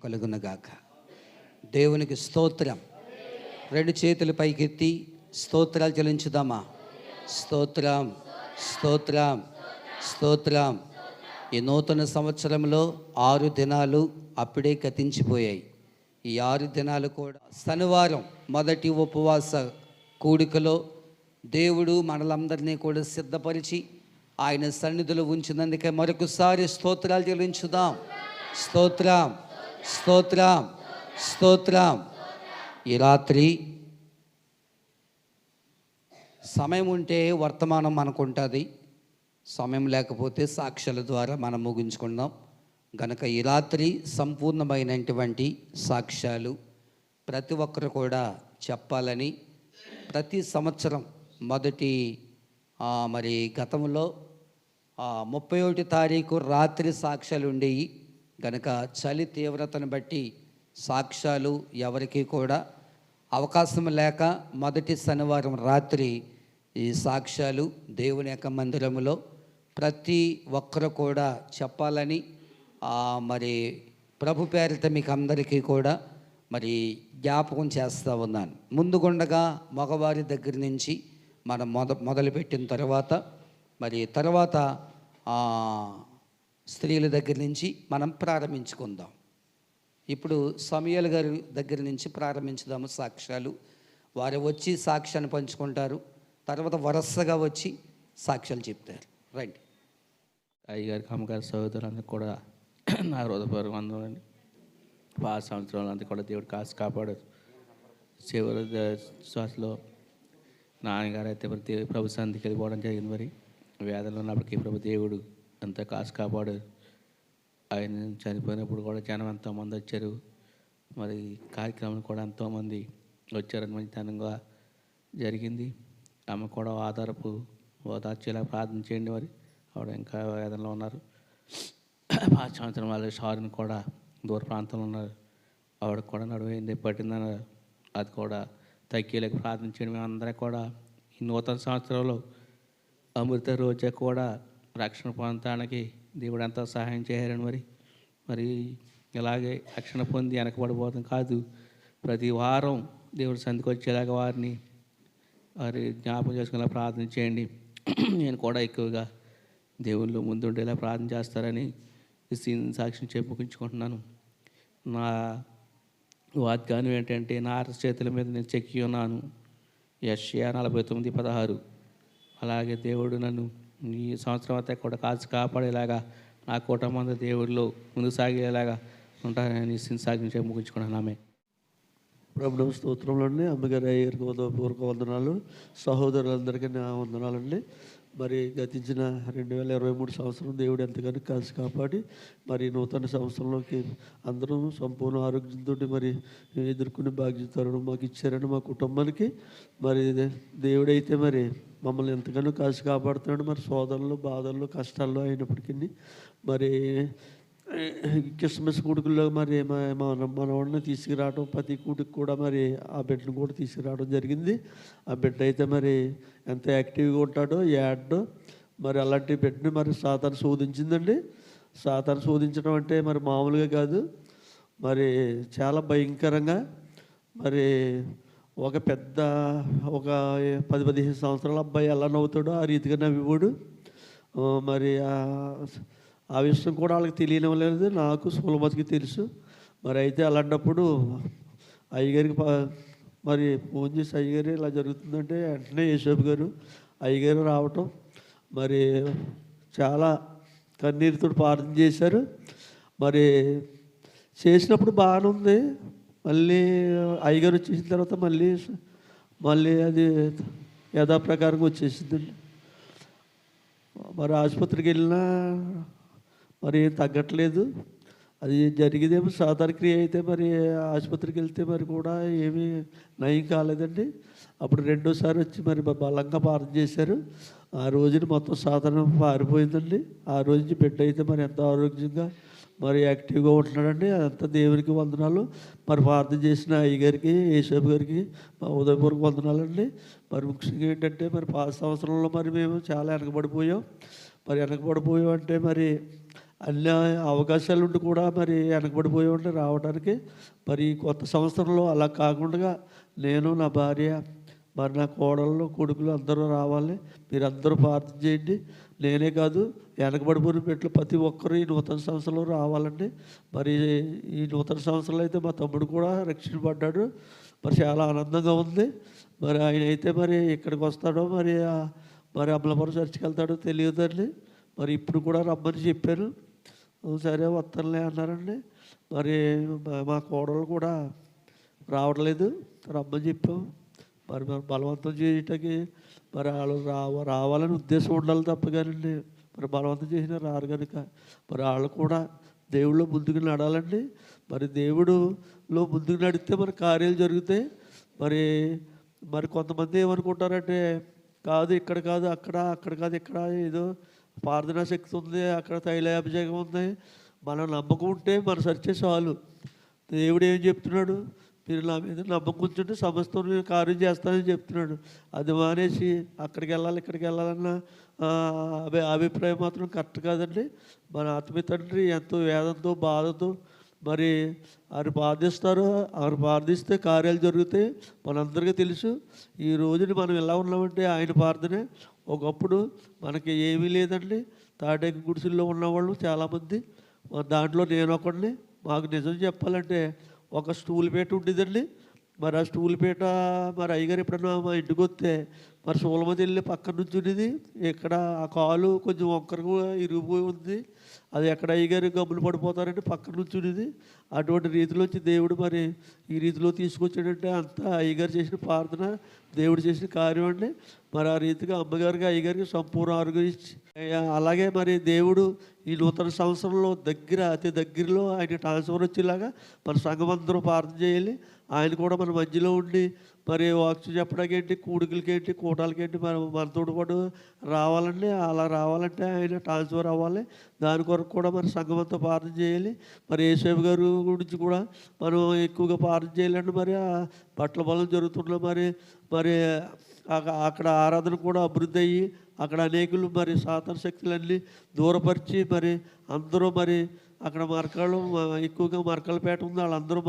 కలుగునగాక. దేవునికి స్తోత్రం. రెండు చేతులు పైకెత్తి స్తోత్రాలు చెల్లించుదామా? స్తోత్రం, స్తోత్రం, స్తోత్రం. ఈ నూతన సంవత్సరంలో 6 దినాలు అప్పుడే గతించిపోయాయి. ఈ 6 దినాలు కూడా శనివారం మొదటి ఉపవాస కూడికలో దేవుడు మనలందరినీ కూడా సిద్ధపరిచి ఆయన సన్నిధిలో ఉంచినందుకే మరొకసారి స్తోత్రాలు చెల్లించుదాం. స్తోత్రం, స్తోత్రం, స్తోత్రం. ఈ రాత్రి సమయం ఉంటే వర్తమానం మనకుంటుంది, సమయం లేకపోతే సాక్ష్యాల ద్వారా మనం ముగించుకుందాం. గనక ఈ రాత్రి సంపూర్ణమైనటువంటి సాక్ష్యాలు ప్రతి ఒక్కరు కూడా చెప్పాలని ప్రతి సంవత్సరం మొదటి గతంలో 31 తారీఖు రాత్రి సాక్ష్యాలు ఉండేవి. గనక చలి తీవ్రతను బట్టి సాక్ష్యాలు ఎవరికి కూడా అవకాశం లేక మొదటి శనివారం రాత్రి ఈ సాక్ష్యాలు దేవుని యొక్క మందిరంలో ప్రతి ఒక్కరు కూడా చెప్పాలని ప్రభు పేరిట మీకు అందరికీ కూడా జ్ఞాపకం చేస్తూ ఉన్నాను. ముందుగుండగా మగవారి దగ్గర నుంచి మనం మొదలుపెట్టిన తర్వాత స్త్రీల దగ్గర నుంచి మనం ప్రారంభించుకుందాం. ఇప్పుడు సమూయేలు గారి దగ్గర నుంచి ప్రారంభించుదాము సాక్ష్యాలు. వారు వచ్చి సాక్ష్యాన్ని పంచుకుంటారు, తర్వాత వరుసగా వచ్చి సాక్ష్యాలు చెప్తారు. రైట్. అయ్యగారికి, అమ్మగారి సహోదరులందరూ కూడా నా హృదయపూర్వక వందనాలండి. పాత సంవత్సరాలంతా కూడా దేవుడు కాసి కాపాడారు. చివరి శ్వాసలో నాన్నగారు అయితే మరి ప్రభు సంధికి వెళ్ళిపోవడం జరిగింది. మరి వేదనలో ఉన్నప్పటికీ ప్రభు దేవుడు అంతా కాసి కాపాడారు. ఆయన చనిపోయినప్పుడు కూడా జనం ఎంతోమంది వచ్చారు. మరి కార్యక్రమం కూడా ఎంతోమంది వచ్చారని మంచితనంగా జరిగింది. ఆమె కూడా ఓదార్చేలా ప్రార్థన చేయండి. మరి ఆవిడ ఇంకా వేదనలో ఉన్నారు. పాత సంవత్సరం వాళ్ళ షారుని కూడా దూర ప్రాంతంలో ఉన్నారు. ఆవిడ కూడా నడువైంది పట్టిందన్నారు. అది కూడా తగ్గేలాగా ప్రార్థన చేయండి. మేమందరం కూడా ఈ నూతన సంవత్సరంలో అమృత రోజా కూడా రక్షణ పొందడానికి దేవుడు ఎంతో సహాయం చేయారని మరి ఇలాగే రక్షణ పొంది వెనకబడిపోవడం కాదు, ప్రతి వారం దేవుడు సంధికి వచ్చేలాగా వారిని జ్ఞాపకం చేసుకునేలా ప్రార్థన చేయండి. నేను కూడా ఎక్కువగా దేవుళ్ళు ముందుండేలా ప్రార్థన చేస్తారని సాక్ష్యం చెప్పుకుంటున్నాను. నా వాగ్దానం ఏంటంటే, నా అరచేతుల మీద నేను చెక్కి ఉన్నాను. యెషయా 49:16. అలాగే దేవుడు నన్ను ఈ సంవత్సరం అంతా కూడా కాచి కాపాడేలాగా నా కుటుంబం దేవుడిలో ముందుకు సాగేలాగా ఉంటారని సాక్ష్యం చెప్పి ముగించుకున్నాను. ఆమె ప్రభుత్వ స్తోత్రంలోండి. అమ్మగారి అయ్యగారికి పూర్వక వందనాలు, సహోదరులందరికీ నా వందనాలండి. మరి గతించిన 2023 సంవత్సరం దేవుడు ఎంతగానో కాచి కాపాడి మరి నూతన సంవత్సరంలోకి అందరం సంపూర్ణ ఆరోగ్యంతో మరి ఎదుర్కొనే బాధ్యతలను మాకు ఇచ్చారని మా కుటుంబానికి మరి దేవుడైతే మరి మమ్మల్ని ఎంతగానో కాచి కాపాడుతున్నాడు. మరి సోదరులు బాధల్లో కష్టాల్లో అయినప్పటికీ మరి క్రిస్మస్ కూడుకుల్లో మరి మనవాడిని తీసుకురావడం, ప్రతి కూడికి కూడా మరి ఆ బిడ్డను కూడా తీసుకురావడం జరిగింది. ఆ బిడ్డ అయితే మరి ఎంత యాక్టివ్గా ఉంటాడో యాడ్డో మరి అలాంటి బిడ్డని మరి సాతాను శోధించిందండి. సాతాను శోధించడం అంటే మరి మామూలుగా కాదు, మరి చాలా భయంకరంగా. మరి ఒక 10-15 సంవత్సరాల అబ్బాయి ఎలా నవ్వుతాడో ఆ రీతిగా నవ్వివాడు. మరి ఆ విషయం కూడా వాళ్ళకి తెలియడం లేదు, నాకు సులభతకి తెలుసు. మరి అయితే అలాంటప్పుడు అయ్యగారికి మరి ఫోన్ చేసి, అయ్యగారు ఇలా జరుగుతుందంటే వెంటనే యేసోపు గారు అయ్యగారు రావటం, మరి చాలా కన్నీరుతో ప్రార్థన చేశారు. మరి చేసినప్పుడు బాగానే ఉంది. మళ్ళీ అయ్యగారు వచ్చేసిన తర్వాత మళ్ళీ అది యథాప్రకారంగా వచ్చేసిందండి. మరి ఆసుపత్రికి వెళ్ళినా మరి తగ్గట్లేదు. అది జరిగేదేమో సాధారణ క్రియ అయితే మరి ఆసుపత్రికి వెళ్తే మరి కూడా ఏమీ నయం కాలేదండి. అప్పుడు రెండోసారి వచ్చి మరి బలంగా ప్రార్థన చేశారు. ఆ రోజున మొత్తం సాధారణ పారిపోయిందండి. ఆ రోజు బిడ్డ అయితే మరి ఎంతో ఆరోగ్యంగా మరి యాక్టివ్గా ఉంటున్నాడండి. అంత దేవునికి వందనాలు. మరి ప్రార్థన చేసిన అయ్యగారికి, యేసోపు గారికి మా ఉదయపూర్వక వందనాలండి. మరి ముఖ్యంగా ఏంటంటే మరి పాత సంవత్సరంలో మరి మేము చాలా వెనకబడిపోయాం. మరి వెనకబడిపోయాం అంటే మరి అన్ని అవకాశాలు ఉండి కూడా మరి వెనకబడిపోయి ఉండి రావడానికి, మరి ఈ కొత్త సంవత్సరంలో అలా కాకుండా నేను, నా భార్య, మరి నా కోడళ్ళు, కొడుకులు అందరూ రావాలి. మీరందరూ ప్రార్థన చేయండి. నేనే కాదు, వెనకబడిపోయిన బిడ్డలు ప్రతి ఒక్కరు ఈ నూతన సంవత్సరంలో రావాలండి. మరి ఈ నూతన సంవత్సరంలో అయితే మా తమ్ముడు కూడా రక్షించబడ్డాడు. మరి చాలా ఆనందంగా ఉంది. మరి ఆయన అయితే మరి ఇక్కడికి వస్తాడో మరి అమలాపురం చర్చికి వెళ్తాడో తెలియదండి. మరి ఇప్పుడు కూడా రమ్మని చెప్పారు. సరే వస్తానులే అన్నారండి. మరి మా కోడలు కూడా రావట్లేదు, రమ్మని చెప్పాం. మరి బలవంతం చేయటానికి మరి వాళ్ళు రావాలని ఉద్దేశం ఉండాలి తప్ప కానండి, మరి బలవంతం చేసినా రారు కనుక మరి వాళ్ళు కూడా దేవుళ్ళు ముందుకు నడాలండి. మరి దేవుడులో ముందుకు నడిస్తే మన కార్యాలు జరుగుతాయి. మరి కొంతమంది ఏమనుకుంటారంటే, కాదు ఇక్కడ కాదు అక్కడ కాదు ఇక్కడ, ఏదో ప్రార్థనా శక్తి ఉంది, అక్కడ తైలాభిషేకం ఉంది, మనం నమ్మకం ఉంటే మన సరిచే చాలు. దేవుడు ఏం చెప్తున్నాడు, మీరు నా మీద నమ్మకం ఉంచుంటే సమస్తం నేను కార్యం చేస్తానని చెప్తున్నాడు. అది మానేసి అక్కడికి వెళ్ళాలి ఇక్కడికి వెళ్ళాలన్న అభిప్రాయం మాత్రం కరెక్ట్ కాదండి. మన ఆత్మీయ తండ్రి ఎంతో వేదంతో బాధతో మరి వారు ప్రార్థిస్తారు. వారు ప్రార్థిస్తే కార్యాలు జరుగుతాయి. మనందరికీ తెలుసు. ఈ రోజుని మనం ఎలా ఉన్నామంటే ఆయన ప్రార్థనే. ఒకప్పుడు మనకి ఏమీ లేదండి. తాటేకి గుడిసెల్లో ఉన్నవాళ్ళు చాలామంది, దాంట్లో నేను ఒకడిని. మాకు నిజం చెప్పాలంటే ఒక స్టూల్ పీట ఉండేదండి. మరి ఆ స్టూల్ పీట మరి అయ్యగారు ఎప్పుడన్నా మా ఇంటికి వస్తే మరి సూలమతి వెళ్ళి పక్కన నుంచి ఉండేది. ఇక్కడ ఆ కాలు కొంచెం వంకరగా ఇరిగిపోయి ఉంది. అది ఎక్కడ అయ్యగారు గమ్ములు పడిపోతారంటే పక్కన నుంచి ఉండేది. అటువంటి రీతిలోంచి దేవుడు మరి ఈ రీతిలో తీసుకొచ్చాడంటే అంతా అయ్యగారు చేసిన ప్రార్థన, దేవుడు చేసిన కార్యం అండి. మరి ఆ రీతిగా అమ్మగారికి అయ్యగారికి సంపూర్ణ ఆరోగ్యం ఇచ్చి, అలాగే మరి దేవుడు ఈ నూతన సంవత్సరంలో అతి దగ్గరలో ఆయన ట్రాన్స్ఫర్ వచ్చేలాగా మన సంఘం అందరూ ప్రార్థన చేయాలి. ఆయన కూడా మన మధ్యలో ఉండి మరి వాక్స్ చెప్పడానికి ఏంటి, కూడికలకేంటి, కూటాలకేంటి మనతో పాటు రావాలండి. అలా రావాలంటే ఆయన ట్రాన్స్ఫర్ అవ్వాలి. దాని కొరకు కూడా మన సంఘం అంతా ప్రార్థన చేయాలి. మరి యేసేపు గారు గురించి కూడా మనం ఎక్కువగా ప్రార్థన చేయాలండి. మరి ఆ బట్టల బలం జరుగుతున్న మరి అక్కడ ఆరాధన కూడా అభివృద్ధి అయ్యి అక్కడ అనేకులు మరి సాతాన శక్తులన్నీ దూరపరిచి మరి అందరూ మరి అక్కడ ఎక్కువగా మరకలపేట ఉంది, వాళ్ళందరూ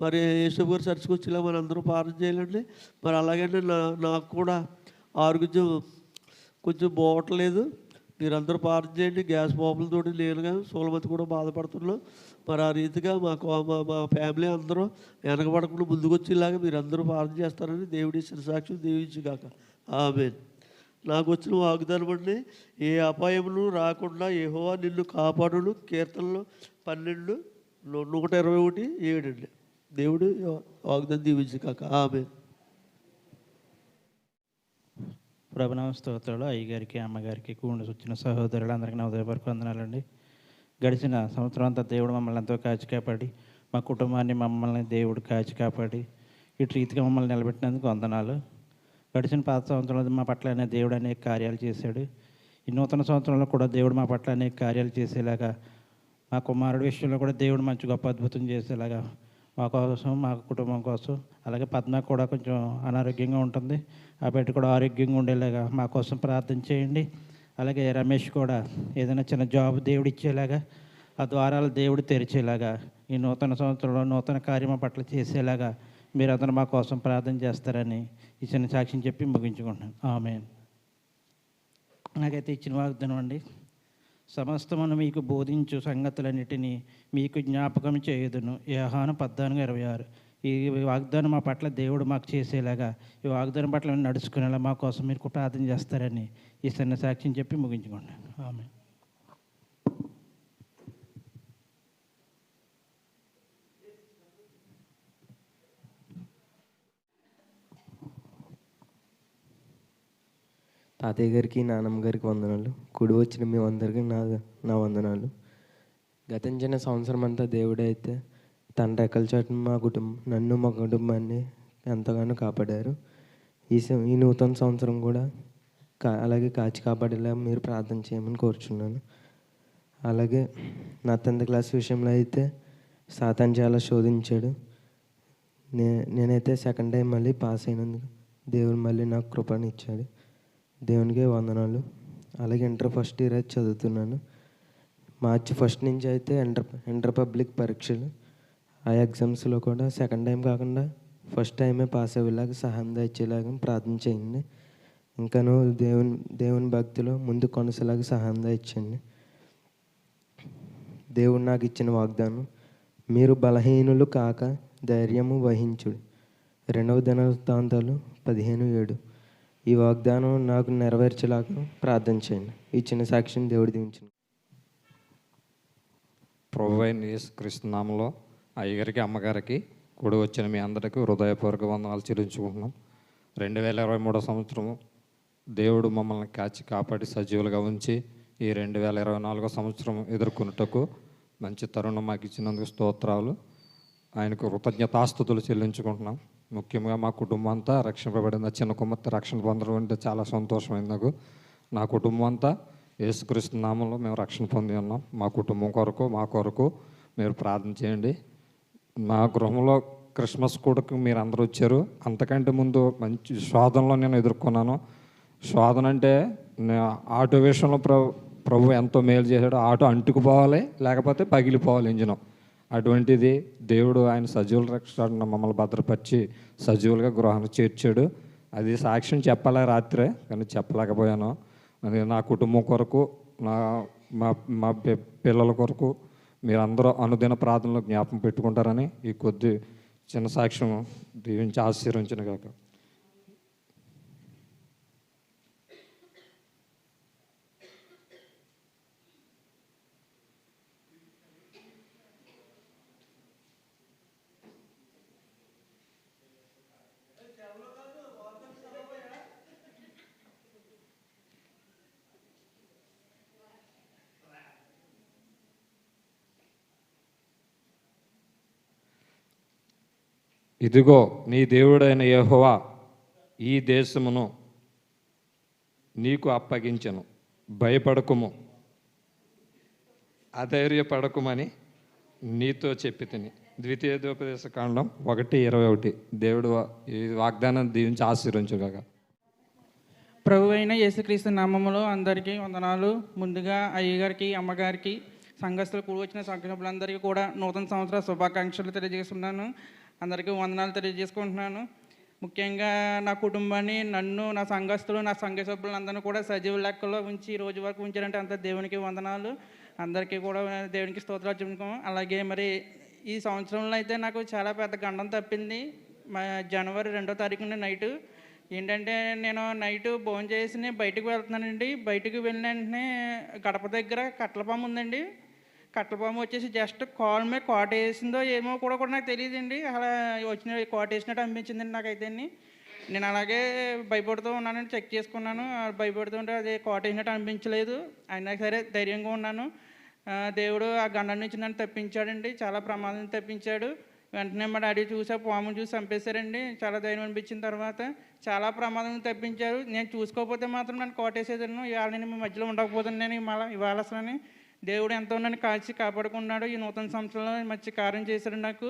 మరి యేసేపు గారు చర్చికి వచ్చేలా మన అందరూ ప్రార్థన చేయాలండి. మరి అలాగే నాకు కూడా ఆరోగ్యం కొంచెం బాగోట్లేదు. మీరందరూ ప్రార్థన చేయండి. గ్యాస్ ప్రాబ్లంతో నేనుగా సోలమతి కూడా బాధపడుతున్నాం. మరి ఆ రీతిగా మా ఫ్యామిలీ అందరూ వెనకబడకుండా ముందుకు వచ్చేలాగా మీరందరూ ప్రార్థన చేస్తారని దేవుడి సాక్ష్యం దీవించుగాక. ఆమేన్. నాకు వచ్చిన వాగ్దానం అండి, ఏ అపాయమును రాకుండా యెహోవా నిన్ను కాపాడును. కీర్తనలు 12:121 అండి. దేవుడు వాగ్దానం దీవించుగాక. ఆమేన్. ప్రభునామ స్తోత్రాలు. అయ్యగారికి, అమ్మగారికి, కూండి వచ్చిన సహోదరులందరికీ నా ఉదయపూర్వక వందనాలండి. గడిచిన సంవత్సరం అంతా దేవుడు మమ్మల్ని ఎంతో కాచి కాపాడి, మా కుటుంబాన్ని మమ్మల్ని దేవుడు కాచి కాపాడి ఇటు రీతిగా మమ్మల్ని నిలబెట్టినందుకు వందనాలు. గడిచిన పాత సంవత్సరంలో మా పట్ల దేవుడు అనేక కార్యాలు చేశాడు. ఈ నూతన సంవత్సరంలో కూడా దేవుడు మా పట్ల అనేక కార్యాలు చేసేలాగా, మా కుమారుడి విషయంలో కూడా దేవుడు మంచి గొప్ప అద్భుతం చేసేలాగా మా కోసం, మా కుటుంబం కోసం, అలాగే పద్మ కూడా కొంచెం అనారోగ్యంగా ఉంటుంది, ఆ బిడ్డ కూడా ఆరోగ్యంగా ఉండేలాగా మా కోసం ప్రార్థన చేయండి. అలాగే రమేష్ కూడా ఏదైనా చిన్న జాబ్ దేవుడు ఇచ్చేలాగా, ఆ ద్వారాలు దేవుడు తెరిచేలాగా, ఈ నూతన సంవత్సరంలో నూతన కార్యం పట్ల చేసేలాగా మీరందరూ మా కోసం ప్రార్థన చేస్తారని ఈ చిన్న సాక్ష్యం చెప్పి ముగించుకుంటున్నాను. ఆమేన్. నాకైతే ఇచ్చిన వాగ్దానం అండి, సమస్తమును మీకు బోధించు సంగతులన్నిటినీ మీకు జ్ఞాపకం చేయుదును. యోహాను 14:26. ఈ వాగ్దానం మా పట్ల దేవుడు మాకు చేసేలాగా, ఈ వాగ్దానం పట్ల నడుచుకునేలా మా కోసం మీరు ప్రార్థన చేస్తారని ఈ చిన్న సాక్ష్యం చెప్పి ముగించుకుంటాను. ఆమేన్. తాతయ్య గారికి, నాన్నమ్మ గారికి వందనాలు. కుడి వచ్చిన మీ అందరికీ నా వందనాలు. గతించిన సంవత్సరం అంతా దేవుడే అయితే తన రెక్కల చాటున నన్ను మా కుటుంబాన్ని ఎంతగానో కాపాడారు. ఈ నూతన సంవత్సరం కూడా అలాగే కాచి కాపాడేలా మీరు ప్రార్థన చేయమని కోరుచున్నాను. అలాగే నా 10th క్లాస్ విషయంలో అయితే సాతాను చాలా శోధించాడు. నేనైతే సెకండ్ టైం మళ్ళీ పాస్ అయినందుకు దేవుడు మళ్ళీ నాకు కృపను ఇచ్చాడు. దేవునికే వందనాలు. అలాగే ఇంటర్ ఫస్ట్ ఇయర్ అయితే చదువుతున్నాను. మార్చి ఫస్ట్ నుంచి అయితే ఇంటర్ పబ్లిక్ పరీక్షలు. ఆ ఎగ్జామ్స్లో కూడా సెకండ్ టైం కాకుండా ఫస్ట్ టైమే పాస్ అయ్యేలాగా సహాయం దయచేలాగా ప్రార్థన చేయండి. ఇంకాను దేవుని భక్తిలో ముందు కొనసాలాగా సహాయం దయచేయండి. దేవుడు నాకు ఇచ్చిన వాగ్దానం, మీరు బలహీనులు కాక ధైర్యము వహించుడు. 2వ దినవృత్తాంతాలు 15:7. ఈ వాగ్దానం నాకు నెరవేర్చేలాగా ప్రార్థన చేయండి. ఈ చిన్న సాక్ష్యం దేవుడు దీవించను. ప్రభువైన యేసుక్రీస్తు నామములో అయ్యగారికి అమ్మగారికి కూడి వచ్చిన మీ అందరికీ హృదయపూర్వక వందనాలు చెల్లించుకుంటున్నాం. 2023 సంవత్సరము దేవుడు మమ్మల్ని కాపాడి సజీవులుగా ఉంచి ఈ 2024 సంవత్సరం ఎదుర్కొనుటకు మంచి తరుణం మాకు ఇచ్చినందుకు స్తోత్రాలు. ఆయనకు కృతజ్ఞతాస్తుతులు చెల్లించుకుంటున్నాం. ముఖ్యంగా మా కుటుంబం అంతా రక్షింపబడింది. చిన్న కుమార్తె రక్షణ పొందడం అంటే చాలా సంతోషమైంది నాకు. నా కుటుంబం అంతా యేసుక్రీస్తు నామంలో మేము రక్షణ పొంది ఉన్నాం. మా కుటుంబం కొరకు మా కొరకు మీరు ప్రార్థన చేయండి. మా గృహంలో క్రిస్మస్ కూడకు మీరు అందరూ వచ్చారు. అంతకంటే ముందు మంచి శోధనలో నేను ఎదుర్కొన్నాను. శోధన అంటే ఆటో విషయంలో ప్రభు ఎంతో మేలు చేశాడు. ఆటో అంటుకుపోవాలి, లేకపోతే పగిలిపోవాలి ఇంజనం. అటువంటిది దేవుడు ఆయన సజీవుల రక్షణ మమ్మల్ని భద్రపరిచి సజీవులుగా గృహానికి చేర్చాడు. అది సాక్ష్యం చెప్పాలి రాత్రే, కానీ చెప్పలేకపోయాను. అది నా కుటుంబం కొరకు, మా పిల్లల కొరకు మీరందరూ అనుదిన ప్రార్థనలో జ్ఞాపకం పెట్టుకుంటారని ఈ కొద్ది చిన్న సాక్ష్యం దీవించి ఆశీర్వదించిన కాక. ఇదిగో నీ దేవుడైన యెహోవా ఈ దేశమును నీకు అప్పగించెను, భయపడకుము, అధైర్యపడకుమని నీతో చెప్పి తిని. ద్వితీయోపదేశకాండం 1:21. దేవుడు ఈ వాగ్దానం దీవించి ఆశీర్వదించుగాక. ప్రభు అయిన యేసుక్రీస్తు నామములో అందరికీ వందనాలు. ముందుగా అయ్యగారికి అమ్మగారికి సంఘస్థులు కూడి వచ్చిన సంఘసభ్యులందరికీ కూడా నూతన సంవత్సర శుభాకాంక్షలు తెలియజేస్తున్నాను. అందరికీ వందనాలు తెలియజేసుకుంటున్నాను. ముఖ్యంగా నా కుటుంబాన్ని, నన్ను, నా సంఘస్థులు, నా సంఘ సభ్యులందరినీ కూడా సజీవ లెక్కలో ఉంచి ఈ రోజు వరకు ఉంచారంటే అంత దేవునికి వందనాలు. అందరికీ కూడా దేవునికి స్తోత్రాలు చెప్పుకోము. అలాగే మరి ఈ సంవత్సరంలో అయితే నాకు చాలా పెద్ద గండం తప్పింది. జనవరి 2వ తారీఖున నైటు ఏంటంటే, నేను నైటు భోజనం చేసి బయటకు వెళ్తున్నానండి. బయటకు వెళ్ళిన వెంటనే గడప దగ్గర కట్టలపాము ఉందండి. కట్టలపాము వచ్చేసి జస్ట్ కాల్ మీద కోట వేసిందో ఏమో కూడా నాకు తెలియదండి. అలా వచ్చిన కోట వేసినట్టు అనిపించిందండి నాకైతే. నేను అలాగే భయపడుతూ ఉన్నానండి. చెక్ చేసుకున్నాను, భయపడుతూ ఉంటే అది కోట వేసినట్టు అనిపించలేదు. అయినా సరే ధైర్యంగా ఉన్నాను. దేవుడు ఆ గండం నుంచి నన్ను తప్పించాడండి. చాలా ప్రమాదం తప్పించాడు. వెంటనే మా డాడీ చూసి పామును చూసి చంపేశారండి. చాలా ధైర్యం అనిపించిన తర్వాత చాలా ప్రమాదం తప్పించారు. నేను చూసుకోకపోతే మాత్రం నన్ను కోటేసేదాను. ఇవాళ నేను మీ మధ్యలో ఉండకపోతాను. నేను ఇవాళ అసలు దేవుడు ఎంతో నన్ను కాల్చి కాపాడుకున్నాడు. ఈ నూతన సంవత్సరంలో మంచి కార్యం చేశాడు నాకు.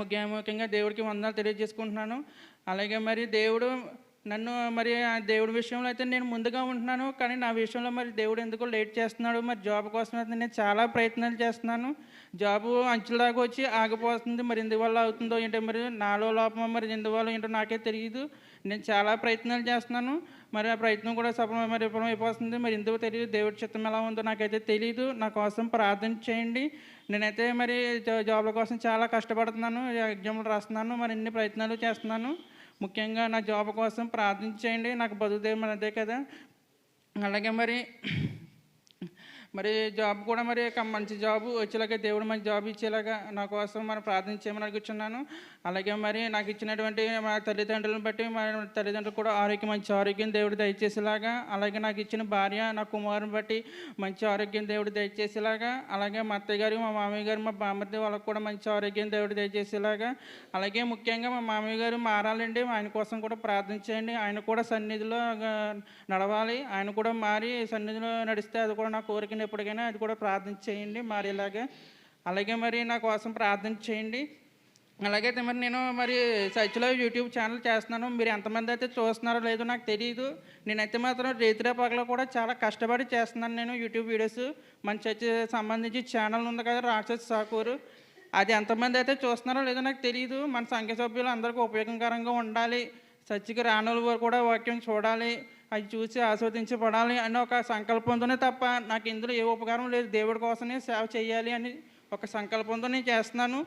ముఖ్యంగా దేవుడికి వందనాలు తెలియజేసుకుంటున్నాను. అలాగే మరి దేవుడు నన్ను మరి దేవుడి విషయంలో అయితే నేను ముందుగా ఉంటున్నాను, కానీ నా విషయంలో మరి దేవుడు ఎందుకో లేట్ చేస్తున్నాడు. మరి జాబ్ కోసం అయితే నేను చాలా ప్రయత్నాలు చేస్తున్నాను. జాబు అంచుల దాకా వచ్చి ఆగిపోతుంది. మరి ఎందువల్ల అవుతుందో ఏంటో, మరి నాలో లోపం, మరి ఎందువల్ల ఏంటో నాకే తెలియదు. నేను చాలా ప్రయత్నాలు చేస్తున్నాను. మరి ఆ ప్రయత్నం కూడా విఫలమైపోతుంది. మరి ఎందుకో తెలియదు. దేవుడి చిత్తం ఎలా ఉందో నాకైతే తెలియదు. నా కోసం ప్రార్థన చేయండి. నేనైతే మరి జాబ్ల కోసం చాలా కష్టపడుతున్నాను, ఎగ్జామ్లు రాస్తున్నాను, మరి ఇన్ని ప్రయత్నాలు చేస్తున్నాను. ముఖ్యంగా నా జాబ్ కోసం ప్రార్థించేయండి. నాకు బతుకుదేమో అదే కదా. అలాగే మరి జాబ్ కూడా మరి మంచి జాబ్ వచ్చేలాగా, దేవుడు మంచి జాబ్ ఇచ్చేలాగా నా కోసం మరి ప్రార్థించేయమని అడుగుతున్నాను. అలాగే మరి నాకు ఇచ్చినటువంటి మా తల్లిదండ్రులను బట్టి మా తల్లిదండ్రులు కూడా మంచి ఆరోగ్యం దేవుడు దయచేసేలాగా, అలాగే నాకు ఇచ్చిన భార్య, నా కుమారుని బట్టి మంచి ఆరోగ్యం దేవుడు దయచేసేలాగా, అలాగే మా అత్తయ్య గారు, మా మామయ్య గారు, మా బామ్మర్ది వాళ్ళకు కూడా మంచి ఆరోగ్యం దేవుడు దయచేసేలాగా, అలాగే ముఖ్యంగా మా మామయ్య గారు మారాలండి. ఆయన కోసం కూడా ప్రార్థించేయండి. ఆయన కూడా సన్నిధిలో నడవాలి. ఆయన కూడా మారి సన్నిధిలో నడిస్తే అది కూడా నా కోరిక. ఎప్పటికైనా అది కూడా ప్రార్థన చేయండి మారేలాగా. అలాగే మరి నా కోసం ప్రార్థన చేయండి. అలాగైతే మరి నేను మరి సచ్లో యూట్యూబ్ ఛానల్ చేస్తున్నాను. మీరు ఎంతమంది అయితే చూస్తున్నారో లేదో నాకు తెలియదు. నేనైతే మాత్రం రేతిరే పగల కూడా చాలా కష్టపడి చేస్తున్నాను నేను యూట్యూబ్ వీడియోస్. మన చర్చ్ సంబంధించి ఛానల్ ఉంది కదా, రాక్షస్ సాకూరు. అది ఎంతమంది అయితే చూస్తున్నారో లేదో నాకు తెలియదు. మన సంఘ సభ్యులు అందరికీ ఉపయోగకరంగా ఉండాలి, చర్చికి రానుల వారు కూడా వాక్యం చూడాలి, అది చూసి ఆస్వాదించబడాలి అనే ఒక సంకల్పంతోనే తప్ప నాకు ఇందులో ఏ ఉపకారం లేదు. దేవుడి కోసమే సేవ చేయాలి అని ఒక సంకల్పంతో నేను చేస్తున్నాను.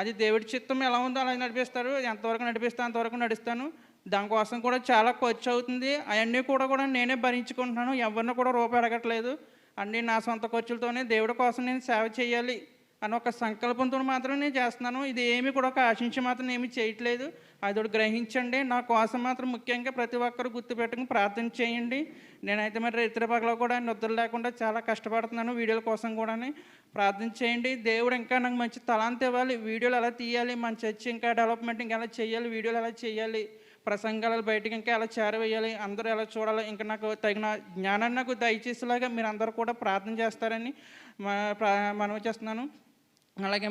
అది దేవుడి చిత్తం ఎలా ఉందో అలా నడిపిస్తారు. ఎంతవరకు నడిపిస్తే అంతవరకు నడుస్తాను. దానికోసం కూడా చాలా ఖర్చు అవుతుంది. అవన్నీ కూడా నేనే భరించుకుంటున్నాను. ఎవరిని కూడా రూపాయి అడగట్లేదు. అన్నీ నా సొంత ఖర్చులతోనే దేవుడి కోసం నేను సేవ చేయాలి అని ఒక సంకల్పంతో మాత్రం నేను చేస్తున్నాను. ఇది ఏమి కూడా ఒక ఆశించి మాత్రం ఏమీ చేయట్లేదు. అది ఒకటి గ్రహించండి. నా కోసం మాత్రం ముఖ్యంగా ప్రతి ఒక్కరు గుర్తుపెట్టుకుని ప్రార్థన చేయండి. నేనైతే మరి ఇతర పగల కూడా నిద్ర లేకుండా చాలా కష్టపడుతున్నాను వీడియోల కోసం కూడా. ప్రార్థన చేయండి. దేవుడు ఇంకా నాకు మంచి తలాంత ఇవ్వాలి. వీడియోలు ఎలా తీయాలి, మన చర్చ్ ఇంకా డెవలప్మెంట్ ఇంకా ఎలా చేయాలి, వీడియోలు ఎలా చేయాలి, ప్రసంగాలు బయటకి ఇంకా ఎలా చేరవేయాలి, అందరూ ఎలా చూడాలి, ఇంకా నాకు తగిన జ్ఞానాన్ని నాకు దయచేసేలాగా మీరు అందరూ కూడా ప్రార్థన చేస్తారని మనవి చేస్తున్నాను. అలాగే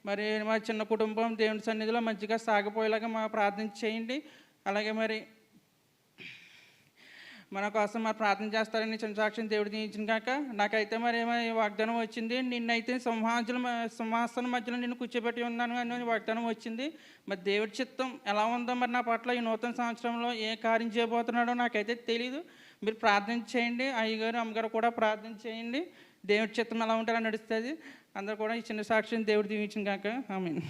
మరి మా చిన్న కుటుంబం దేవుని సన్నిధిలో మంచిగా సాగిపోయేలాగా ప్రార్థన చేయండి. అలాగే మరి మన కోసం మరి ప్రార్థన చేస్తారని చిన్న సాక్ష్యం దేవుడు దీవించిన కాక. నాకైతే మరి వాగ్దానం వచ్చింది, నిన్నైతే సింహాసనం మధ్యలో నిన్ను కూర్చోబెట్టి ఉన్నాను అని వాగ్దానం వచ్చింది. మరి దేవుడి చిత్తం ఎలా ఉందో మరి నా పట్ల ఈ నూతన సంవత్సరంలో ఏ కార్యం చేయబోతున్నాడో నాకైతే తెలీదు. మీరు ప్రార్థన చేయండి. అయ్యగారు అమ్మగారు కూడా ప్రార్థన చేయండి. దేవుడి చిత్తం ఎలా ఉంటే అలా నడుస్తుంది. అందరూ కూడా ఈ చిన్న సాక్ష్యం దేవుడు దీవించిన కాక. ఆమేన్.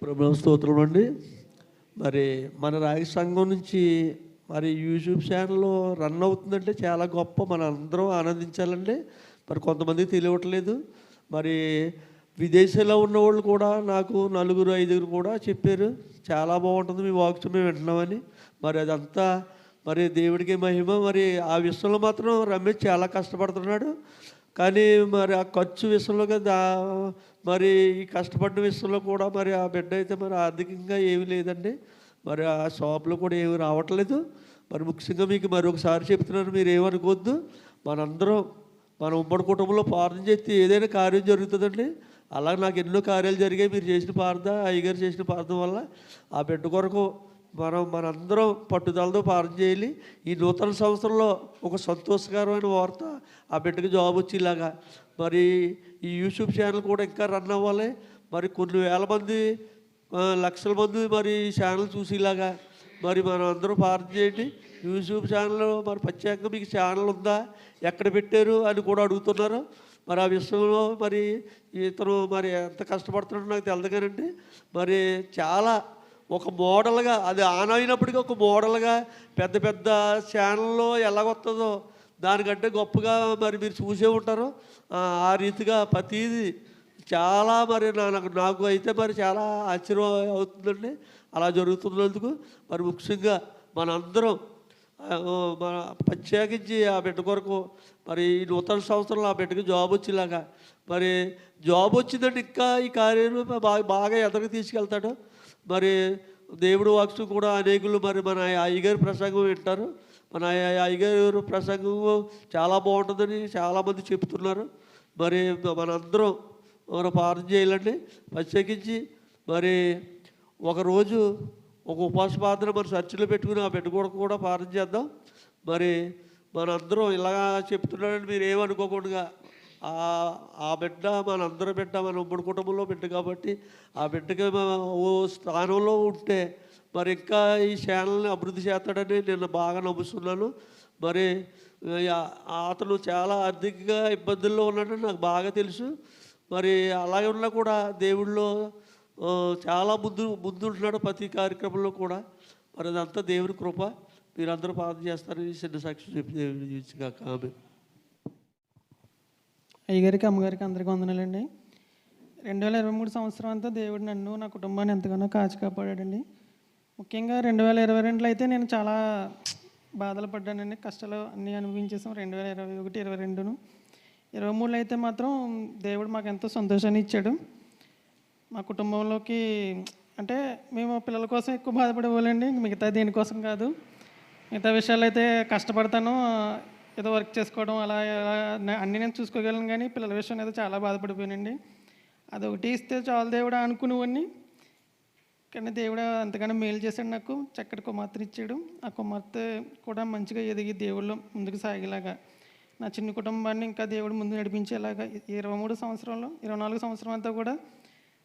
ప్రభువు స్తోత్రం అండి. మరి మన రాగి సంఘం నుంచి మరి యూట్యూబ్ ఛానల్లో రన్ అవుతుందంటే చాలా గొప్ప, మన అందరం ఆనందించాలండి. మరి కొంతమంది తెలియట్లేదు. మరి విదేశాల్లో ఉన్న వాళ్ళు కూడా నాకు 4-5 కూడా చెప్పారు, చాలా బాగుంటుంది మీ వాక్స్ మేము వింటున్నామని. మరి అదంతా మరి దేవుడికి మహిమ. మరి ఆ విషయంలో మాత్రం రమేష్ చాలా కష్టపడుతున్నాడు. కానీ మరి ఆ ఖర్చు విషయంలో కదా, మరి ఈ కష్టపడిన విషయంలో కూడా మరి ఆ బిడ్డ అయితే మరి ఆర్థికంగా ఏమీ లేదండి. మరి ఆ షాప్లో కూడా ఏమీ రావట్లేదు. మరి ముఖ్యంగా మీకు మరొకసారి చెప్తున్నాను, మీరు ఏమనుకోవద్దు. మనందరం మన ఉమ్మడి కుటుంబంలో ప్రార్థన చేస్తే ఏదైనా కార్యం జరుగుతుందండి. అలాగే నాకు ఎన్నో కార్యాలు జరిగాయి. మీరు చేసిన ప్రార్థన, అయ్యగారు చేసిన ప్రార్థన వల్ల ఆ బిడ్డ కొరకు మనందరం పట్టుదలతో ప్రార్థన చేయాలి. ఈ నూతన సంవత్సరంలో ఒక సంతోషకరమైన వార్త, ఆ బిడ్డకి జాబ్ వచ్చేలాగా. మరి ఈ యూట్యూబ్ ఛానల్ కూడా ఇంకా రన్ అవ్వాలి. మరి కొన్ని వేల మంది, లక్షల మంది మరి ఈ ఛానల్ చూసేలాగా మరి మనం అందరూ ప్రార్థన చేయండి. యూట్యూబ్ ఛానల్ మరి ప్రత్యేకంగా మీకు ఛానల్ ఉందా, ఎక్కడ పెట్టారు అని కూడా అడుగుతున్నారు. మరి ఆ విషయంలో మరి ఇతను మరి ఎంత కష్టపడుతున్నాడో నాకు తెలదు కానండి. మరి చాలా ఒక మోడల్గా అది ఆన్ అయినప్పటికీ ఒక మోడల్గా పెద్ద పెద్ద ఛానల్లో ఎలాగొస్తుందో దానికంటే గొప్పగా మరి మీరు చూసే ఉంటారు. ఆ రీతిగా ప్రతీది చాలా మరి నాకు అయితే మరి చాలా ఆశ్చర్యం అవుతుందండి అలా జరుగుతున్నందుకు. మరి ముఖ్యంగా మనందరం మన ప్రత్యేకించి ఆ బిడ్డ కొరకు మరి ఈ నూతన సంవత్సరంలో ఆ బిడ్డకి జాబ్ వచ్చేలాగా, మరి జాబ్ వచ్చిందంటే ఇంకా ఈ కార్యం బాగా ఎదరికి తీసుకెళ్తాడు. మరి దేవుడు వాక్సు కూడా అనేకులు మరి మన అయ్యగారి ప్రసంగం వింటారు. మన అయ్యగారు ప్రసంగం చాలా బాగుంటుందని చాలామంది చెప్తున్నారు. మరి మనందరం మనం ప్రార్థన చేయాలండి. ప్రత్యేకించి మరి ఒకరోజు ఒక ఉపవాస ప్రార్థన మన చర్చిలో పెట్టుకుని ఆ బిడ్డ కూడా ప్రార్థన చేద్దాం. మరి మనందరం ఇలాగా చెప్తున్నాడని మీరు ఏమనుకోకుండా ఆ బిడ్డ మనందరం బిడ్డ, మన ఉమ్మడి కుటుంబంలో బిడ్డ కాబట్టి ఆ బిడ్డకి ఓ స్థానంలో ఉంటే మరి ఇంకా ఈ ఛానల్ని అభివృద్ధి చేస్తాడని నేను బాగా నమ్ముతున్నాను. మరి అతను చాలా ఆర్థికంగా ఇబ్బందుల్లో ఉన్నాడని నాకు బాగా తెలుసు. మరి అలాగే ఉన్నా కూడా దేవుళ్ళో చాలా ముందుంటున్నాడు ప్రతి కార్యక్రమంలో కూడా. మరి అదంతా దేవుని కృప. మీరందరూ ప్రార్థన చేస్తారని చిన్న సాక్షి చెప్పి దేవుని ఆమె. అయ్యగారికి అమ్మగారికి అందరికీ వందనాలండి. 2023 సంవత్సరం అంతా దేవుడు నన్ను నా కుటుంబాన్ని ఎంతగానో కాచి కాపాడాడండి. ముఖ్యంగా 2022లో అయితే నేను చాలా బాధలు పడ్డానండి, కష్టాలు అన్నీ అనుభవించేసాం. 2021, 22, 23లో అయితే మాత్రం దేవుడు మాకు ఎంతో సంతోషాన్ని ఇచ్చాడు. మా కుటుంబంలోకి అంటే మేము పిల్లల కోసం ఎక్కువ బాధపడేవాళ్ళండి, మిగతా దేనికోసం కాదు. మిగతా విషయాలు అయితే కష్టపడతాను, ఏదో వర్క్ చేసుకోవడం అలా అన్నీ నేను చూసుకోగలను, కానీ పిల్లల విషయం అయితే చాలా బాధపడిపోయానండి. అదొకటి ఇస్తే చాలు దేవుడా అనుకునేవాడిని, కానీ దేవుడు అంతగానో మేలు చేశాడు. నాకు చక్కటి కుమార్తెని ఇచ్చాడు. ఆ కుమార్తె కూడా మంచిగా ఎదిగి దేవుళ్ళు ముందుకు సాగేలాగా, నా చిన్న కుటుంబాన్ని ఇంకా దేవుడు ముందు నడిపించేలాగా 23 సంవత్సరంలో 24 సంవత్సరం అంతా కూడా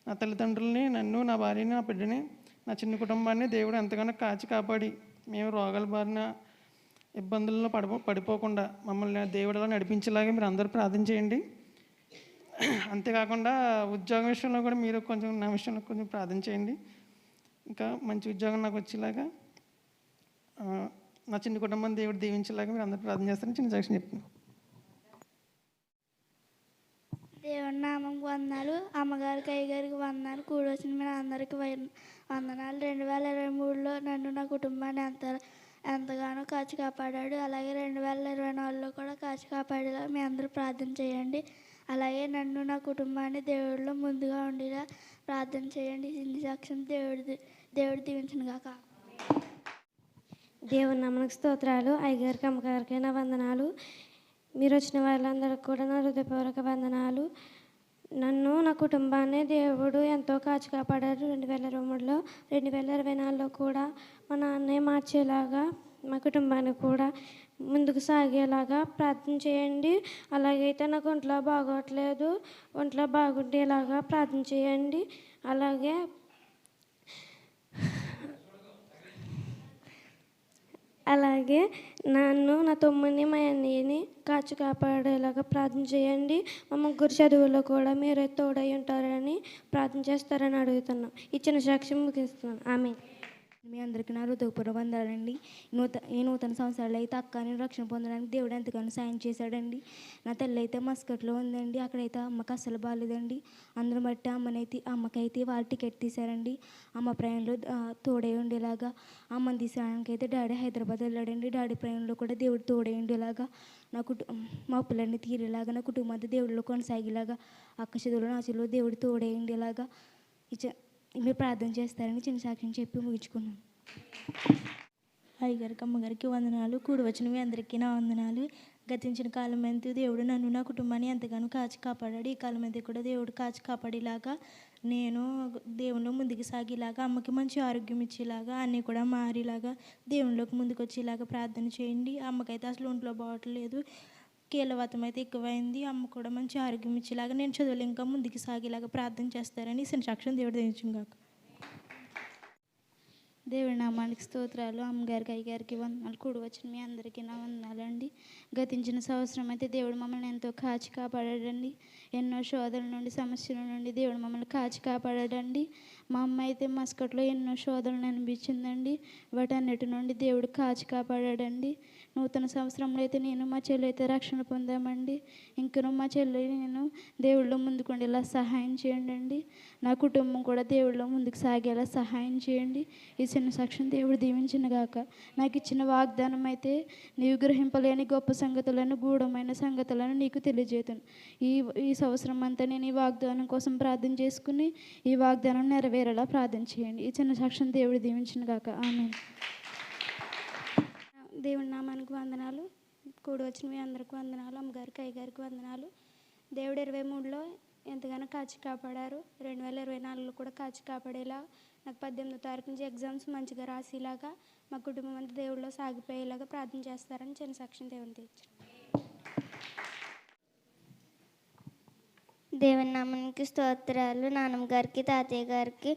నా తల్లిదండ్రులని, నన్ను, నా భార్యని, నా బిడ్డని, నా చిన్న కుటుంబాన్ని దేవుడు ఎంతగానో కాచి కాపాడి మేము రోగాల బారిన ఇబ్బందుల్లో పడిపోకుండా మమ్మల్ని దేవుడిలా నడిపించేలాగా మీరు అందరూ ప్రార్థన చేయండి. అంతేకాకుండా ఉద్యోగం విషయంలో కూడా మీరు కొంచెం నా విషయంలో కొంచెం ప్రార్థన చేయండి. ఇంకా మంచి ఉద్యోగం నాకు వచ్చేలాగా, నా చిన్న కుటుంబం దేవుడు దీవించేలాగా మీరు అందరూ ప్రార్థన చేస్తారని చిన్న సాక్ష్యం చెప్తున్నాను. దేవుడి నామంకి వందనాలు, అమ్మగారికి అయ్యగారికి వందనాలు, కూడి వచ్చిన మీరు అందరికీ వందనాలు. 2023లో నన్ను నా కుటుంబాన్ని ఎంతగానో కాచి కాపాడాడు. అలాగే 2024లో కూడా కాచి కాపాడేలా మీ అందరూ ప్రార్థన చేయండి. అలాగే నన్ను నా కుటుంబాన్ని దేవుడిలో ముందుగా ఉండేలా ప్రార్థన చేయండి. ఇన్ని సాక్ష్యం దేవుడు దీవించను గాక. దేవుని నామనికి స్తోత్రాలు. అయ్యగారికి అమ్మగారికి నా వందనాలు. మీరు వచ్చిన వాళ్ళందరికీ కూడా నా హృదయపూర్వక వందనాలు. నన్ను నా కుటుంబాన్ని దేవుడు ఎంతో కాచి కాపాడారు. 2023లో 2024లో కూడా మా నాన్నే మార్చేలాగా మా కుటుంబాన్ని కూడా ముందుకు సాగేలాగా ప్రార్థన చేయండి. అలాగైతే నాకు ఒంట్లో బాగోట్లేదు, ఒంట్లో బాగుండేలాగా ప్రార్థన చేయండి. అలాగే నన్ను, నా తమ్ముడిని, మా అన్నయ్యని కాచి కాపాడేలాగా ప్రార్థన చేయండి. మా ముగ్గురు చదువులో కూడా మీరే తోడై ఉంటారని ప్రార్థన చేస్తారని అడుగుతున్నాం. ఇచ్చిన సాక్ష్యం ముగిస్తున్నాను. ఆమేన్. మీ అందరికీ నా హృదయపూర్వక వందనాలండి. ఈ నూతన సంవత్సరాలు అయితే అక్కని రక్షణ పొందడానికి దేవుడు ఎంతగానో సాయం చేశాడండి. నా తల్లి అయితే మస్కట్లో ఉందండి, అక్కడైతే అమ్మకి అస్సలు బాగాలేదండి. అందరూ బట్టి అమ్మకైతే వాళ్ళు టికెట్ తీశారండి. అమ్మ ప్రయాణంలో తోడై ఉండేలాగా, అమ్మని తీసేయడానికి అయితే డాడీ హైదరాబాద్ వెళ్ళాడండి. డాడీ ప్రయాణంలో కూడా దేవుడు తోడై ఉండేలాగా, మా అప్పులన్నీ తీరేలాగా, నా కుటుంబం అంతా దేవుడిలో కొనసాగేలాగా, అక్క చదువులో నా చదువులో దేవుడు తోడై ఉండేలాగా మీరు ప్రార్థన చేస్తారని చిన్న సాక్ష్యం చెప్పి ముగించుకున్నాను. అయ్యగారికి అమ్మగారికి వందనాలు. కూడి వచ్చిన మీ అందరికీ నా వందనాలు. గతించిన కాలం అంతా దేవుడు నన్ను నా కుటుంబాన్ని ఎంతగానో కాచి కాపాడాడు. ఈ కాలం అంతా కూడా దేవుడు కాచి కాపాడేలాగా, నేను దేవునిలో ముందుకు సాగేలాగా, అమ్మకి మంచి ఆరోగ్యం ఇచ్చేలాగా, అన్నీ కూడా మారేలాగా, దేవునిలోకి ముందుకు వచ్చేలాగా ప్రార్థన చేయండి. అమ్మకైతే అసలు ఒంట్లో బాగోట్లేదు, కీలవాతం అయితే ఎక్కువైంది. అమ్మ కూడా మంచి ఆరోగ్యం ఇచ్చేలాగా, నేను చదువులు ఇంకా ముందుకు సాగేలాగా ప్రార్థన చేస్తారని సాక్ష్యం దేవుడు దీవించుగాక. దేవుడి నామానికి స్తోత్రాలు. అమ్మగారికి అయ్యగారికి వందనాలు. కూడి వచ్చిన మీ అందరికీ నా వందనాలండి. గతించిన సంవత్సరం అయితే దేవుడు మమ్మల్ని ఎంతో కాచి కాపాడాడండి. ఎన్నో శోధనల నుండి, సమస్యల నుండి దేవుడు మమ్మల్ని కాచి కాపాడాడండి. మా అమ్మ అయితే మస్కట్లో ఎన్నో శోధనలు అనిపించిందండి. వాటన్నిటి నుండి దేవుడు కాచి కాపాడాడండి. నూతన సంవత్సరంలో అయితే నేను మా చెల్లి అయితే రక్షణ పొందామండి. ఇంకను మా చెల్లి నేను దేవుళ్ళో ముందుకుండేలా సహాయం చేయండి. నా కుటుంబం కూడా దేవుళ్ళో ముందుకు సాగేలా సహాయం చేయండి. ఈ చిన్న సాక్ష్యం దేవుడు దీవించిన గాక. నాకు ఇచ్చిన వాగ్దానం అయితే, నీవు గ్రహింపలేని గొప్ప సంగతులను, గూఢమైన సంగతులను నీకు తెలియజేతాను. ఈ సంవత్సరం అంతా నేను ఈ వాగ్దానం కోసం ప్రార్థన చేసుకుని ఈ వాగ్దానం నెరవేరేలా ప్రార్థన చేయండి. ఈ చిన్న సాక్ష్యం దేవుడు దీవించిన గాక. ఆమేన్. దేవుడి నామానికి వందనాలు. కూడి వచ్చిన మీ అందరికీ వందనాలు. అమ్మగారికి అయ్యగారికి వందనాలు. దేవుడు 23లో ఎంతగానో కాచి కాపాడారు. 2024లో కూడా కాచి కాపాడేలా, నాకు 18వ తారీఖు నుంచి ఎగ్జామ్స్ మంచిగా రాసేలాగా, మా కుటుంబం అంతా దేవుడిలో సాగిపోయేలాగా ప్రార్థన చేస్తారని చిన్న సాక్ష్యం దేవుని తెచ్చారు. దేవుని నామానికి స్తోత్రాలు. నాన్నమ్మ గారికి, తాతయ్య గారికి,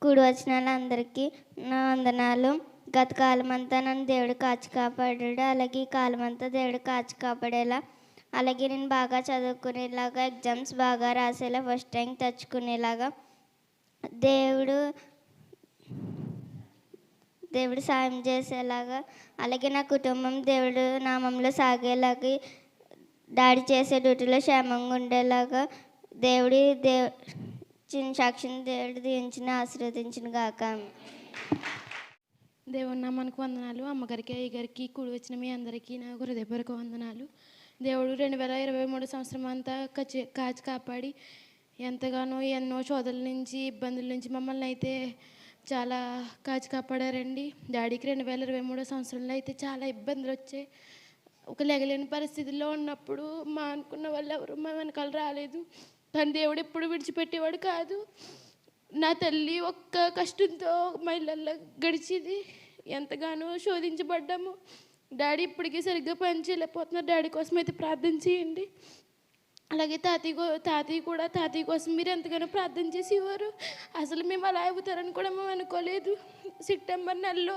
కూడి వచ్చిన వాళ్ళందరికీ నా వందనాలు. గత కాలం అంతా నన్ను దేవుడు కాచి కాపాడాడు. అలాగే ఈ కాలం అంతా దేవుడు కాచి కాపాడేలా, అలాగే నేను బాగా చదువుకునేలాగా, ఎగ్జామ్స్ బాగా రాసేలా, ఫస్ట్ ర్యాంక్ తెచ్చుకునేలాగా దేవుడు సాయం చేసేలాగా, అలాగే నా కుటుంబం దేవుడు నామంలో సాగేలాగా, డాడీ చేసే డ్యూటీలో క్షేమంగా ఉండేలాగా చిన్న సాక్షిని దేవుడు దీవించిన ఆశీర్వదించిన గాక. దేవుని నామానికి వందనాలు. అమ్మగారికి అయ్యగారికి కూడి వచ్చిన మీ అందరికీ నా హృదయపూర్వక వందనాలు. దేవుడు 2023 సంవత్సరం అంతా కాచి కాపాడి ఎంతగానో ఎన్నో శోధనల నుంచి, ఇబ్బందుల నుంచి మమ్మల్ని అయితే చాలా కాచి కాపాడారండి. డాడీకి 2023 సంవత్సరంలో అయితే చాలా ఇబ్బందులు వచ్చాయి. ఒక లెగలేని పరిస్థితుల్లో ఉన్నప్పుడు మా అనుకున్న వాళ్ళు ఎవరు మా వెనకాల రాలేదు. కానీ దేవుడు ఎప్పుడు విడిచిపెట్టేవాడు కాదు. నా తల్లి ఒక్క కష్టంతో మహిళల్లో గడిచింది. ఎంతగానో శోధించబడ్డాము. డాడీ ఇప్పటికీ సరిగ్గా పని చేయలేకపోతున్నారు. డాడీ కోసం అయితే ప్రార్థన చేయండి. అలాగే తాతయ్య కోసం మీరు ఎంతగానో ప్రార్థన చేసేవారు. అసలు మేము అలా అవుతారని కూడా మేము అనుకోలేదు. సెప్టెంబర్ నెలలో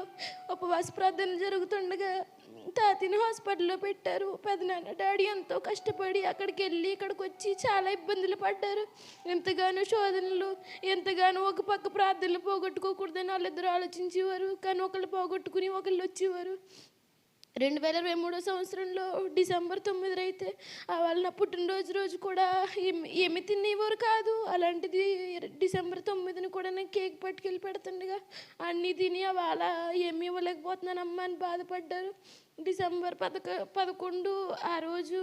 ఉపవాస ప్రార్థన జరుగుతుండగా తాతయ్యని హాస్పిటల్లో పెట్టారు. పెదనాన్న డాడీ ఎంతో కష్టపడి అక్కడికి వెళ్ళి ఇక్కడికి వచ్చి చాలా ఇబ్బందులు పడ్డారు. ఎంతగానో శోధనలు, ఎంతగానో ఒక పక్క ప్రార్థనలు పోగొట్టుకోకూడదని వాళ్ళిద్దరూ ఆలోచించేవారు. కానీ ఒకళ్ళు పోగొట్టుకుని ఒకళ్ళు వచ్చేవారు. 2023 సంవత్సరంలో డిసెంబర్ 9 అయితే వాళ్ళ నా పుట్టినరోజు రోజు కూడా ఏమి తినేవారు కాదు. అలాంటిది డిసెంబర్ 9 కూడా నేను కేక్ పట్టుకెళ్ళి పెడుతుండగా అన్నీ తిని వాళ్ళ ఏమి ఇవ్వలేకపోతున్నానమ్మా అని బాధపడ్డారు. డిసెంబర్ 11 ఆ రోజు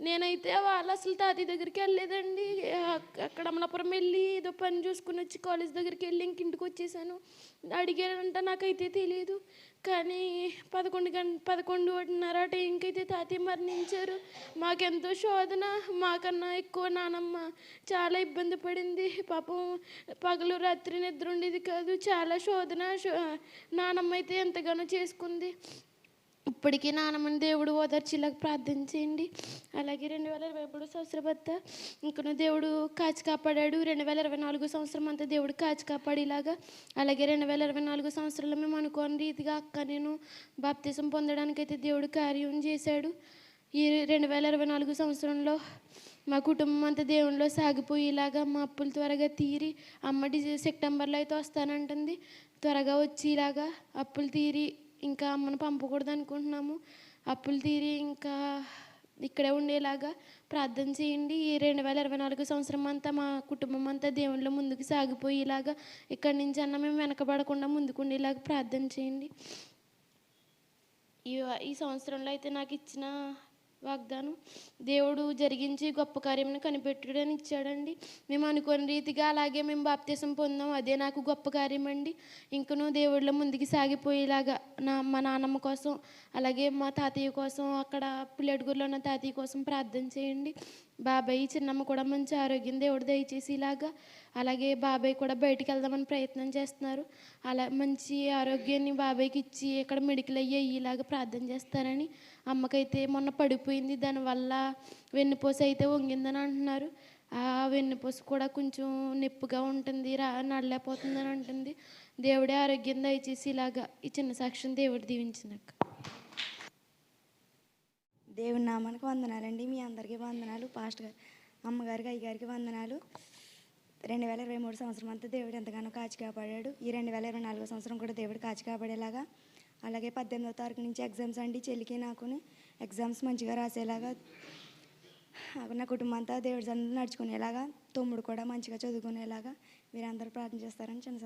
నేనైతే వాళ్ళు అసలు తాతయ్య దగ్గరికి వెళ్ళలేదండి. అక్కడ అమలాపురం వెళ్ళి ఏదో పని చూసుకుని వచ్చి కాలేజ్ దగ్గరికి వెళ్ళి ఇంటికి వచ్చేసాను. అడిగారంట, నాకైతే తెలియదు. కానీ 11:30 టైంకైతే తాతయ్య మరణించారు. మాకెంతో శోధన. మాకన్నా ఎక్కువ నానమ్మ చాలా ఇబ్బంది పడింది. పాపం పగలు రాత్రి నిద్ర ఉండేది కాదు. చాలా శోధన. నానమ్మ అయితే ఎంతగానో చేసుకుంది. ఇప్పటికీ నానమ్మని దేవుడు ఓదార్చేలాగా ప్రార్థన చేయండి. అలాగే 2023 సంవత్సరం అంతా ఇంకను దేవుడు కాచి కాపాడాడు. 2024 సంవత్సరం అంతా దేవుడు కాచి కాపాడేలాగా. అలాగే 2024 సంవత్సరంలో మేము అనుకోని రీతిగా అక్క నేను బాప్తిజం పొందడానికైతే దేవుడు కార్యం చేశాడు. ఈ 2024 సంవత్సరంలో మా కుటుంబం అంతా దేవునిలో సాగిపోయేలాగా, మా అప్పులు త్వరగా తీరి, అమ్మ సెప్టెంబర్లో అయితే వస్తానంటుంది, త్వరగా వచ్చేలాగా అప్పులు తీరి ఇంకా అమ్మను పంపకూడదు అనుకుంటున్నాము. అప్పులు తీరి ఇంకా ఇక్కడే ఉండేలాగా ప్రార్థన చేయండి. ఈ 2024 సంవత్సరం అంతా మా కుటుంబం అంతా దేవునిలో ముందుకు సాగిపోయేలాగా, ఇక్కడి నుంచి అన్న మేము వెనకబడకుండా ముందుకు ఉండేలాగా ప్రార్థన చేయండి. ఈ సంవత్సరంలో అయితే నాకు ఇచ్చిన వాగ్దానం దేవుడు జరిగించి గొప్ప కార్యమును కనిపెట్టడని ఇచ్చాడండి. మేము అనుకోని రీతిగా అలాగే మేము బాప్తిసం పొందాం. అదే నాకు గొప్ప కార్యం అండి. ఇంకనూ దేవుళ్ళ ముందుకు సాగిపోయేలాగా మా నాన్నమ్మ కోసం, అలాగే మా తాతయ్య కోసం, అక్కడ పుల్లెడుగురులో ఉన్న తాతయ్య కోసం ప్రార్థన చేయండి. బాబాయ్ చిన్నమ్మ కూడా మంచి ఆరోగ్యం దేవుడు దయచేసి ఇలాగా. అలాగే బాబాయ్ కూడా బయటికి వెళ్దామని ప్రయత్నం చేస్తున్నారు. అలా మంచి ఆరోగ్యాన్ని బాబాయ్కి ఇచ్చి ఇక్కడ మెడికల్ అయ్యేలాగా ప్రార్థన చేస్తారని. అమ్మకైతే మొన్న పడిపోయింది, దానివల్ల వెన్నుపూస అయితే వంగిందని అంటున్నారు. ఆ వెన్నుపూస కూడా కొంచెం నొప్పిగా ఉంటుంది, నడలేకపోతుందని అంటుంది. దేవుడే ఆరోగ్యం దయచేసి ఇలాగా. ఈ చిన్న సాక్ష్యం దేవుడు దీవించినాక. దేవుని నామానికి వందనాలండి. మీ అందరికీ వందనాలు. పాస్టర్ గారు, అమ్మగారికి, అయ్యగారికి వందనాలు. 2023 సంవత్సరం అంతా దేవుడు ఎంతగానో కాచి కాపాడాడు. ఈ 2024 సంవత్సరం కూడా దేవుడు కాచి కాపాడేలాగా. అలాగే 18వ తారీఖు నుంచి ఎగ్జామ్స్ అండి. చెల్లికి నాకుని ఎగ్జామ్స్ మంచిగా రాసేలాగా, నా కుటుంబం అంతా దేవుడి సన్నిధిలో నడుచుకునేలాగా, తమ్ముడు కూడా మంచిగా చదువుకునేలాగా మీరందరూ ప్రార్థన చేస్తారని చిన్న